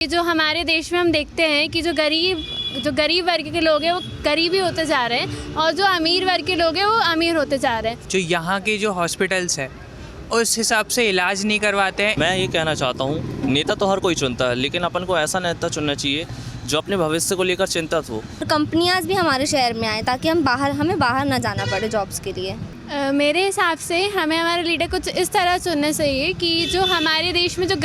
जो हमारे देश में हम देखते हैं कि जो गरीब वर्ग के लोग हैं वो गरीब ही होते जा रहे हैं और जो अमीर वर्ग के लोग हैं वो अमीर होते जा रहे हैं। जो यहाँ के जो हॉस्पिटल्स है उस हिसाब से इलाज नहीं करवाते हैं। मैं ये कहना चाहता हूँ, नेता तो हर कोई चुनता है, लेकिन अपन को ऐसा नेता चुनना चाहिए जो अपने भविष्य को लेकर चिंतित हो। कंपनियां भी हमारे शहर में आए ताकि हमें बाहर ना जाना पड़े जॉब्स के लिए। मेरे हिसाब से हमें हमारे लीडर कुछ इस तरह चुनना चाहिए कि जो हमारे देश में जो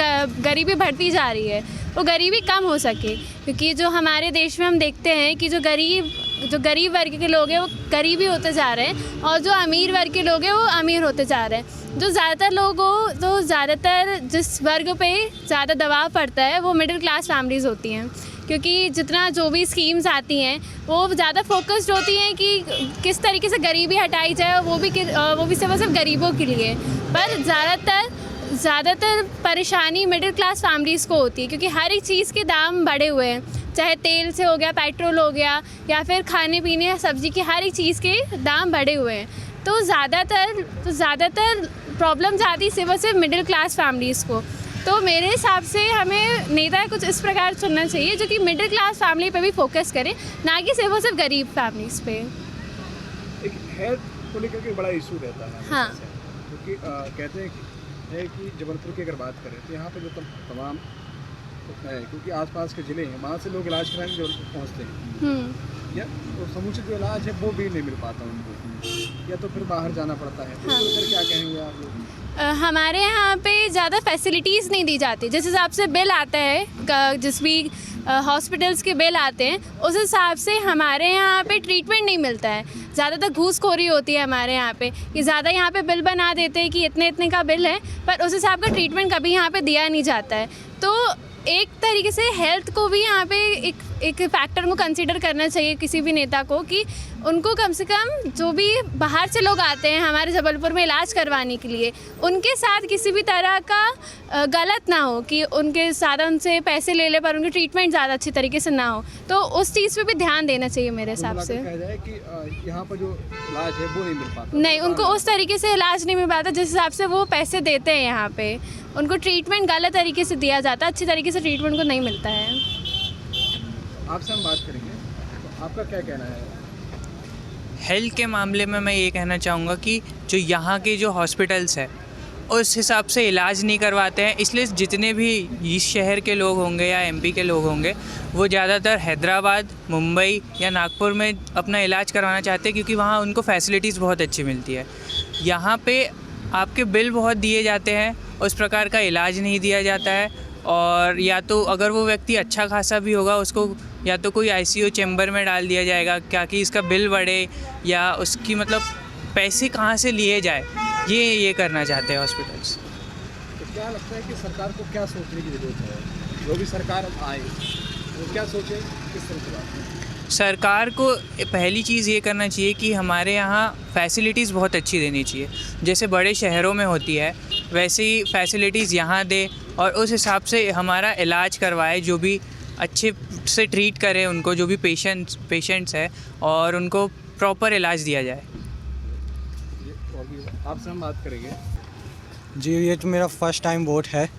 गरीबी बढ़ती जा रही है वो गरीबी कम हो सके, क्योंकि जो हमारे देश में हम देखते हैं कि जो गरीब वर्ग के लोग हैं वो गरीब ही होते जा रहे हैं और जो अमीर वर्ग के लोग हैं वो अमीर होते जा रहे हैं। जो ज़्यादातर जिस वर्ग पे ज़्यादा दबाव पड़ता है वो मिडिल क्लास फैमिलीज़ होती हैं, क्योंकि जितना जो भी स्कीम्स आती हैं वो ज़्यादा फोकस्ड होती हैं कि किस तरीके से गरीबी हटाई जाए, वो भी सिर्फ गरीबों के लिए। पर ज़्यादातर परेशानी मिडिल क्लास फैमिलीज़ को होती है, क्योंकि हर एक चीज़ के दाम बढ़े हुए हैं, चाहे तेल से हो गया, पेट्रोल हो गया, या फिर खाने पीने या सब्ज़ी की हर एक चीज़ के दाम बढ़े हुए हैं। तो ज़्यादातर प्रॉब्लम्स आती सिर्फ मिडिल क्लास फैमिलीज़ को। तो मेरे हिसाब से हमें नेता कुछ इस प्रकार चुनना चाहिए जो कि मिडिल क्लास फैमिली पे भी फोकस करे, ना कि सिर्फ गरीब फैमिलीज़ पे। एक हेल्थ को लेकर के बड़ा इशू रहता है। हाँ, क्योंकि कहते हैं कि जबलपुर की अगर बात करें तो यहाँ पर जो तमाम है, क्योंकि आसपास के ज़िले हैं वहाँ से लोग इलाज कराने जबलपुर पहुँचते हैं, या तो समुचित जो इलाज है वो भी नहीं मिल पाता उनको, या तो फिर बाहर जाना पड़ता है। तो फिर क्या कहेंगे आप लोग? हमारे यहाँ पे ज़्यादा फैसिलिटीज़ नहीं दी जाती। जिस हिसाब से बिल आता है, जिस भी हॉस्पिटल्स के बिल आते हैं उस हिसाब से हमारे यहाँ पे ट्रीटमेंट नहीं मिलता है। ज़्यादातर घूसखोरी होती है हमारे यहाँ पे, कि ज़्यादा यहाँ पे बिल बना देते हैं कि इतने का बिल है, पर उस हिसाब का ट्रीटमेंट कभी यहाँ पे दिया नहीं जाता है। तो एक तरीके से हेल्थ को भी यहाँ पे एक फैक्टर को कंसीडर करना चाहिए किसी भी नेता को, कि उनको कम से कम जो भी बाहर से लोग आते हैं हमारे जबलपुर में इलाज करवाने के लिए, उनके साथ किसी भी तरह का गलत ना हो, कि उनसे पैसे ले ले पर उनकी ट्रीटमेंट ज़्यादा अच्छी तरीके से ना हो। तो उस चीज़ पे भी ध्यान देना चाहिए मेरे हिसाब से। कहा जाए कि यहाँ पर जो इलाज है वो नहीं मिल पाता। नहीं, उनको उस तरीके से इलाज नहीं मिल पाता जिस हिसाब से वो पैसे देते हैं। यहाँ पे उनको ट्रीटमेंट गलत तरीके से दिया जाता है, अच्छी तरीके से ट्रीटमेंट उनको नहीं मिलता है। आपसे हम बात करेंगे, तो आपका क्या कहना है? हेल्थ के मामले में मैं ये कहना चाहूँगा कि जो यहाँ के जो हॉस्पिटल्स है उस हिसाब से इलाज नहीं करवाते हैं, इसलिए जितने भी इस शहर के लोग होंगे या एमपी के लोग होंगे वो ज़्यादातर हैदराबाद, मुंबई या नागपुर में अपना इलाज करवाना चाहते हैं, क्योंकि वहाँ उनको फैसिलिटीज़ बहुत अच्छी मिलती है। यहाँ पे आपके बिल बहुत दिए जाते हैं, उस प्रकार का इलाज नहीं दिया जाता है, और या तो अगर वो व्यक्ति अच्छा खासा भी होगा उसको या तो कोई आईसीयू चैम्बर में डाल दिया जाएगा, क्या कि इसका बिल बढ़े, या उसकी मतलब पैसे कहाँ से लिए जाए, ये करना चाहते हैं हॉस्पिटल्स। तो क्या लगता है कि सरकार को क्या सोचने की ज़रूरत है? जो भी सरकार आए वो क्या सोचे, किस तरह से बात? सरकार को पहली चीज़ ये करना चाहिए कि हमारे यहाँ फैसिलिटीज़ बहुत अच्छी देनी चाहिए, जैसे बड़े शहरों में होती है वैसे ही फैसिलिटीज़ यहाँ दे, और उस हिसाब से हमारा इलाज करवाए, जो भी अच्छे से ट्रीट करे उनको, जो भी पेशेंट्स है, और उनको प्रॉपर इलाज दिया जाए। आपसे हम बात करेंगे जी। ये तो मेरा फर्स्ट टाइम वोट है।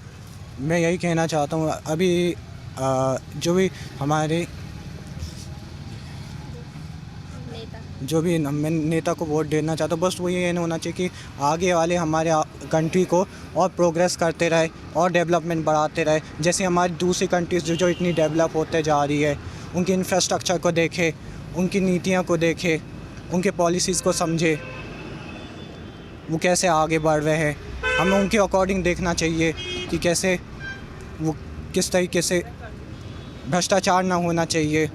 मैं यही कहना चाहता हूँ, अभी जो भी हमारे मैं नेता को वोट देना चाहता हूँ, बस वो ये नहीं होना चाहिए कि आगे वाले हमारे कंट्री को और प्रोग्रेस करते रहे और डेवलपमेंट बढ़ाते रहे। जैसे हमारी दूसरी कंट्रीज़ जो इतनी डेवलप होते जा रही है, उनके इंफ्रास्ट्रक्चर को देखे, उनकी नीतियों को देखे, उनके पॉलिसीज़ को समझे, वो कैसे आगे बढ़ रहे हैं। हमें उनके अकॉर्डिंग देखना चाहिए कि कैसे वो किस तरीके से भ्रष्टाचार ना होना चाहिए।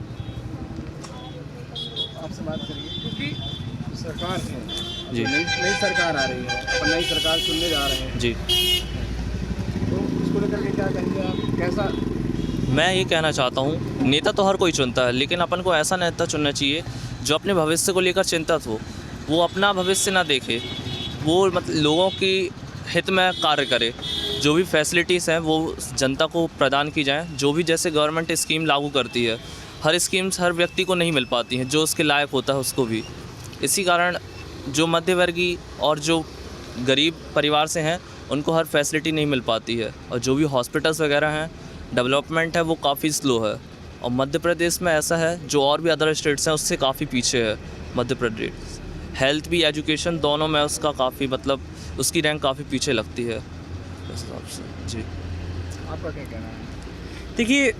आपसे बात करेंगे क्योंकि सरकार है जी, नई सरकार आ रही है, अपन नई सरकार चुनने जा रहे हैं जी। तो इसको लेकर के क्या कहेंगे आप? कैसा? मैं ये कहना चाहता हूँ, नेता तो हर कोई चुनता है, लेकिन अपन को ऐसा नेता चुनना चाहिए जो अपने भविष्य को लेकर चिंतित हो। वो अपना भविष्य ना देखे, वो मतलब लोगों की हित में कार्य करे। जो भी फैसिलिटीज़ हैं वो जनता को प्रदान की जाएँ। जो भी जैसे गवर्नमेंट स्कीम लागू करती है, हर स्कीम्स हर व्यक्ति को नहीं मिल पाती हैं, जो उसके लायक होता है उसको भी। इसी कारण जो मध्यवर्गीय और जो गरीब परिवार से हैं उनको हर फैसिलिटी नहीं मिल पाती है, और जो भी हॉस्पिटल्स वगैरह हैं डेवलपमेंट है वो काफ़ी स्लो है। और मध्य प्रदेश में ऐसा है जो और भी अदर स्टेट्स हैं उससे काफ़ी पीछे है मध्य प्रदेश। हेल्थ भी एजुकेशन दोनों में उसका काफ़ी मतलब उसकी रैंक काफ़ी पीछे लगती है इस हिसाब से। जी आपका क्या कहना है? देखिए,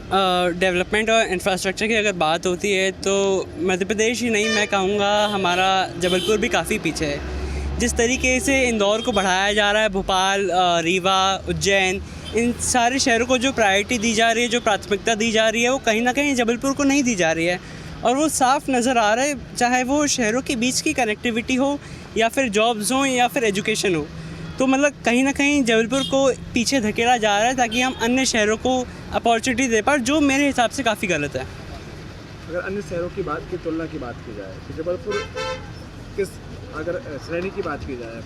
डेवलपमेंट और इंफ्रास्ट्रक्चर की अगर बात होती है तो मध्य प्रदेश ही नहीं, मैं कहूँगा हमारा जबलपुर भी काफ़ी पीछे है। जिस तरीके से इंदौर को बढ़ाया जा रहा है, भोपाल, रीवा, उज्जैन, इन सारे शहरों को जो प्रायोरिटी दी जा रही है, जो प्राथमिकता दी जा रही है, वो कहीं ना कहीं जबलपुर को नहीं दी जा रही है। और वो साफ नज़र आ रहा है, चाहे वो शहरों के बीच की कनेक्टिविटी हो या फिर जॉब्स हो या फिर एजुकेशन हो, तो मतलब कहीं ना कहीं जबलपुर को पीछे धकेला जा रहा है ताकि हम अन्य शहरों को अपॉर्चुनिटी दे पाए, जो मेरे हिसाब से काफ़ी गलत है। अगर अन्य शहरों की बात की तुलना की बात की जाए तो जबलपुर किस, अगर श्रेणी की बात की जाए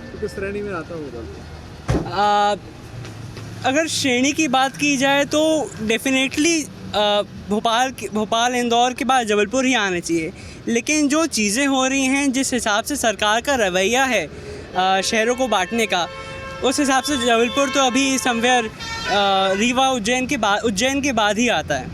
तो किस श्रेणी में आता होगा? अगर श्रेणी की बात की जाए तो डेफिनेटली भोपाल इंदौर के बाद जबलपुर ही आना चाहिए। लेकिन जो चीज़ें हो रही हैं, जिस हिसाब से सरकार का रवैया है शहरों को बांटने का, उस हिसाब से जबलपुर तो अभी समवेयर रीवा उज्जैन के बाद ही आता है।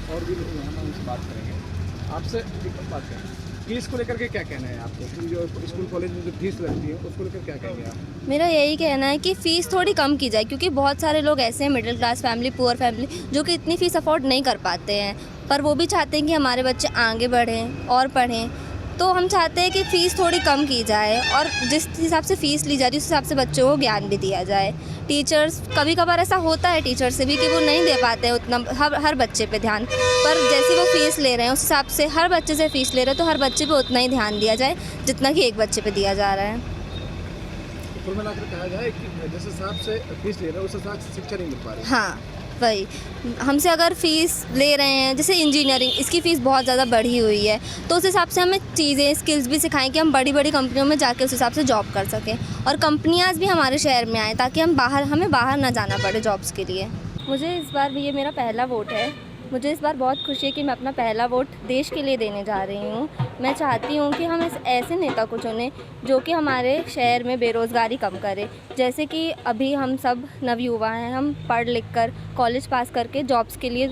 और भी लोग हैं, हम उनसे बात करेंगे। आपसे एक बात करें, फीस को लेकर के क्या कहना है आपको? कि जो स्कूल कॉलेज में जो फीस लगती है उसको लेकर क्या कहेंगे आप? मेरा यही कहना है कि फ़ीस थोड़ी कम की जाए, क्योंकि बहुत सारे लोग ऐसे हैं, middle class family, poor family, जो कि इतनी फ़ीस अफोर्ड नहीं कर पाते हैं, पर वो भी चाहते हैं कि हमारे बच्चे आगे बढ़ें और पढ़ें। तो हम चाहते हैं कि फ़ीस थोड़ी कम की जाए और जिस हिसाब से फ़ीस ली जा रही है उस हिसाब से बच्चों को ज्ञान भी दिया जाए। टीचर्स, कभी कभार ऐसा होता है टीचर से भी कि वो नहीं दे पाते हैं उतना हर बच्चे पे ध्यान, पर जैसी वो फ़ीस ले रहे हैं उस हिसाब से हर बच्चे से फ़ीस ले रहे हैं तो हर बच्चे पे उतना ही ध्यान दिया जाए जितना कि एक बच्चे पे दिया जा रहा है। कुल मिलाकर कहा जाए कि जिस हिसाब से फीस ले रहे हैं उस हिसाब से शिक्षा नहीं मिल पा रही। हाँ, वही, हमसे अगर फ़ीस ले रहे हैं, जैसे इंजीनियरिंग, इसकी फ़ीस बहुत ज़्यादा बढ़ी हुई है, तो उस हिसाब से हमें चीज़ें, स्किल्स भी सिखाएं कि हम बड़ी बड़ी कंपनियों में जाके उस हिसाब से जॉब कर सकें और कंपनियां भी हमारे शहर में आएँ ताकि हमें बाहर ना जाना पड़े जॉब्स के लिए। मुझे इस बार भी, ये मेरा पहला वोट है, मुझे इस बार बहुत खुशी है कि मैं अपना पहला वोट देश के लिए देने जा रही हूँ। मैं चाहती हूँ कि हम ऐसे नेता को चुनें जो कि हमारे शहर में बेरोज़गारी कम करे। जैसे कि अभी हम सब नवयुवा हैं, हम पढ़ लिख कर कॉलेज पास करके जॉब्स के लिए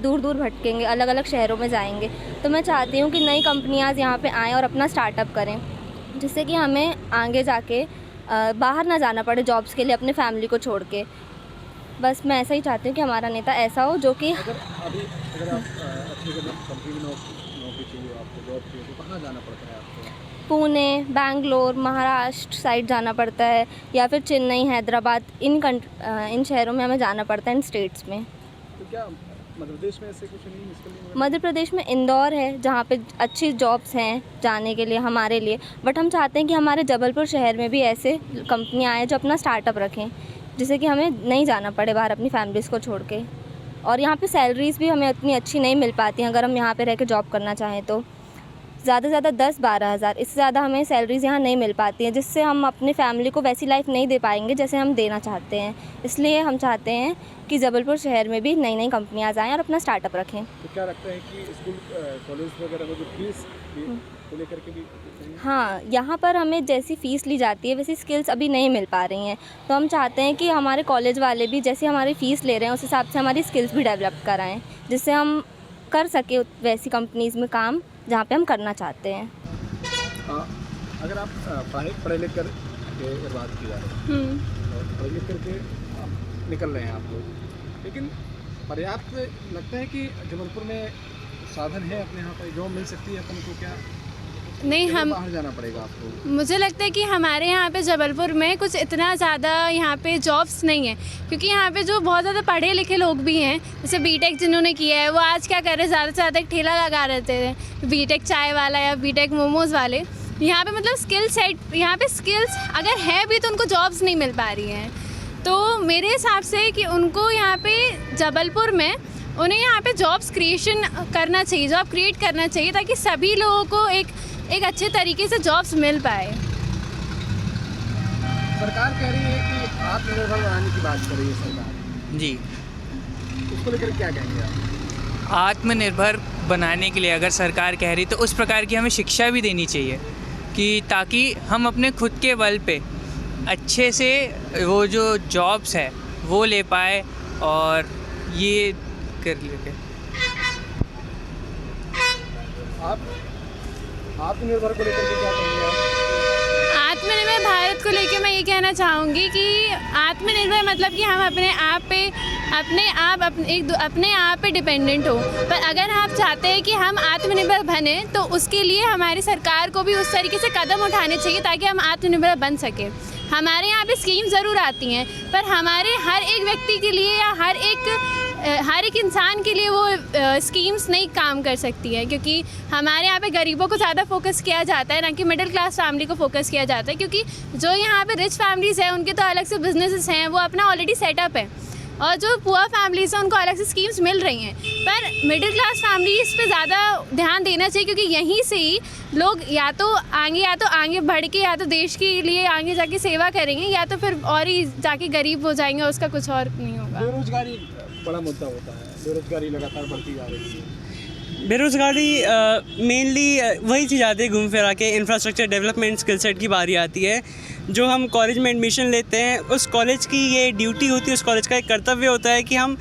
दूर दूर भटकेंगे, अलग अलग शहरों में जाएंगे। तो मैं चाहती हूँ कि नई कंपनियाँ यहाँ पे आएँ और अपना स्टार्टअप करें, जिससे कि हमें आगे जाके बाहर ना जाना पड़े जॉब्स के लिए अपने फैमिली को छोड़ के। बस मैं ऐसा ही चाहती हूँ कि हमारा नेता ऐसा हो जो कि अगर आप अच्छी कंपनी में नौकरी चाहिए, आपको जॉब चाहिए, तो कहाँ जाना पड़ता है आपको? पुणे, बैंगलोर, महाराष्ट्र साइड जाना पड़ता है या फिर चेन्नई, हैदराबाद, इन शहरों में हमें जाना पड़ता है, इन स्टेट्स में। तो क्या मध्य प्रदेश में ऐसे कुछ नहीं, मुश्किल नहीं? मध्य प्रदेश में इंदौर है जहाँ पे अच्छी जॉब्स हैं जाने के लिए हमारे लिए, बट हम चाहते हैं कि हमारे जबलपुर शहर में भी ऐसे कंपनियाँ आएँ जो अपना स्टार्टअप रखें, जिससे कि हमें नहीं जाना पड़े बाहर अपनी फैमिलीज़ को छोड़ के। और यहाँ पे सैलरीज़ भी हमें उतनी अच्छी नहीं मिल पाती हैं, अगर हम यहाँ पे रह के जॉब करना चाहें तो ज़्यादा से ज़्यादा 10-12 हज़ार, इससे ज़्यादा हमें सैलरीज़ यहाँ नहीं मिल पाती हैं, जिससे हम अपनी फैमिली को वैसी लाइफ नहीं दे पाएंगे जैसे हम देना चाहते हैं। इसलिए हम चाहते हैं कि जबलपुर शहर में भी नई नई कंपनियाँ आएँ और अपना स्टार्टअप रखें। तो क्या लगता है कि स्कूल कॉलेज वगैरह में जो फीस को लेकर के भी? हाँ, यहाँ पर हमें जैसी फ़ीस ली जाती है वैसी स्किल्स अभी नहीं मिल पा रही हैं, तो हम चाहते हैं कि हमारे कॉलेज वाले भी जैसे हमारी फ़ीस ले रहे हैं उस हिसाब से हमारी स्किल्स भी डेवलप कराएं, जिससे हम कर सके वैसी कंपनीज़ में काम जहाँ पे हम करना चाहते हैं। अगर आप पढ़े लिख कर के बात की जाए तो पढ़े लिख करके निकल रहे हैं आप लोग, लेकिन पर्याप्त लगता है कि जबलपुर में साधन है अपने यहाँ पर जॉब मिल सकती है अपन को? क्या नहीं, हम बाहर जाना पड़ेगा आपको? मुझे लगता है कि हमारे यहाँ पे जबलपुर में कुछ इतना ज़्यादा यहाँ पे जॉब्स नहीं है, क्योंकि यहाँ पे जो बहुत ज़्यादा पढ़े लिखे लोग भी हैं, जैसे बीटेक जिन्होंने किया है वो आज क्या कर रहे हैं, ज़्यादा से ज़्यादा एक ठेला लगा रहते हैं, बीटेक चाय वाला या बीटेक मोमोज़ वाले। यहाँ पे मतलब स्किल सेट, यहाँ पे स्किल्स अगर है भी तो उनको जॉब्स नहीं मिल पा रही हैं। तो मेरे हिसाब से कि उनको यहाँ पे जबलपुर में उन्हें यहाँ पे जॉब्स क्रिएशन करना चाहिए, जॉब क्रिएट करना चाहिए, ताकि सभी लोगों को एक अच्छे तरीके से जॉब्स मिल पाए। सरकार कह रही है कि आत्मनिर्भर बनाने की बात कर रही है सरकार जी, उसको लेकर क्या कहेंगे आप? आत्मनिर्भर बनाने के लिए अगर सरकार कह रही तो उस प्रकार की हमें शिक्षा भी देनी चाहिए कि ताकि हम अपने खुद के बल पे अच्छे से वो जो जॉब्स है वो ले पाए और ये कर लेके। आप आत्मनिर्भर को लेकर के क्या कहेंगे आप? आत्मनिर्भर भारत को लेके मैं ये कहना चाहूँगी कि आत्मनिर्भर मतलब कि हम अपने आप पे डिपेंडेंट हो। पर अगर आप चाहते हैं कि हम आत्मनिर्भर बने तो उसके लिए हमारी सरकार को भी उस तरीके से कदम उठाने चाहिए ताकि हम आत्मनिर्भर बन सकें। हमारे यहाँ पे स्कीम ज़रूर आती हैं पर हमारे हर एक व्यक्ति के लिए या हर एक इंसान के लिए वो स्कीम्स नहीं काम कर सकती है, क्योंकि हमारे यहाँ पे गरीबों को ज़्यादा फोकस किया जाता है ना कि मिडिल क्लास फैमिली को फोकस किया जाता है, क्योंकि जो यहाँ पे रिच फैमिलीज़ हैं उनके तो अलग से बिजनेसेस हैं, वो अपना ऑलरेडी सेटअप है, और जो पुअर फैमिलीज़ हैं उनको अलग से स्कीम्स मिल रही हैं। पर मिडिल क्लास फैमिलीज़ पे ज़्यादा ध्यान देना चाहिए, क्योंकि यहीं से ही लोग या तो आगे बढ़ के या तो देश के लिए आगे जाके सेवा करेंगे या तो फिर और ही जाके गरीब हो जाएंगे, उसका कुछ और नहीं होगा। बेरोजगारी बड़ा मुद्दा होता है, बेरोजगारी लगातार बढ़ती जा रही है। बेरोज़गारी मेनली वही चीज़ आती है, घूम फिरा के इंफ्रास्ट्रक्चर डेवलपमेंट स्किल सेट की बारी आती है। जो हम कॉलेज में एडमिशन लेते हैं उस कॉलेज की ये ड्यूटी होती है, उस कॉलेज का एक कर्तव्य होता है कि हम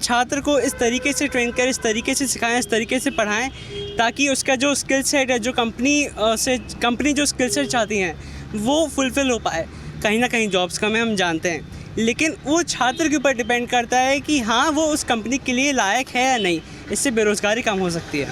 छात्र को इस तरीके से ट्रेन करें, इस तरीके से सिखाएं, इस तरीके से पढ़ाएं ताकि उसका जो स्किल सेट है, जो कंपनी जो स्किल सेट चाहती हैं वो फुलफ़िल हो पाए। कहीं ना कहीं जॉब्स कम है, हम जानते हैं, लेकिन वो छात्र के ऊपर डिपेंड करता है कि हाँ वो उस कंपनी के लिए लायक है या नहीं। इससे बेरोज़गारी कम हो सकती है।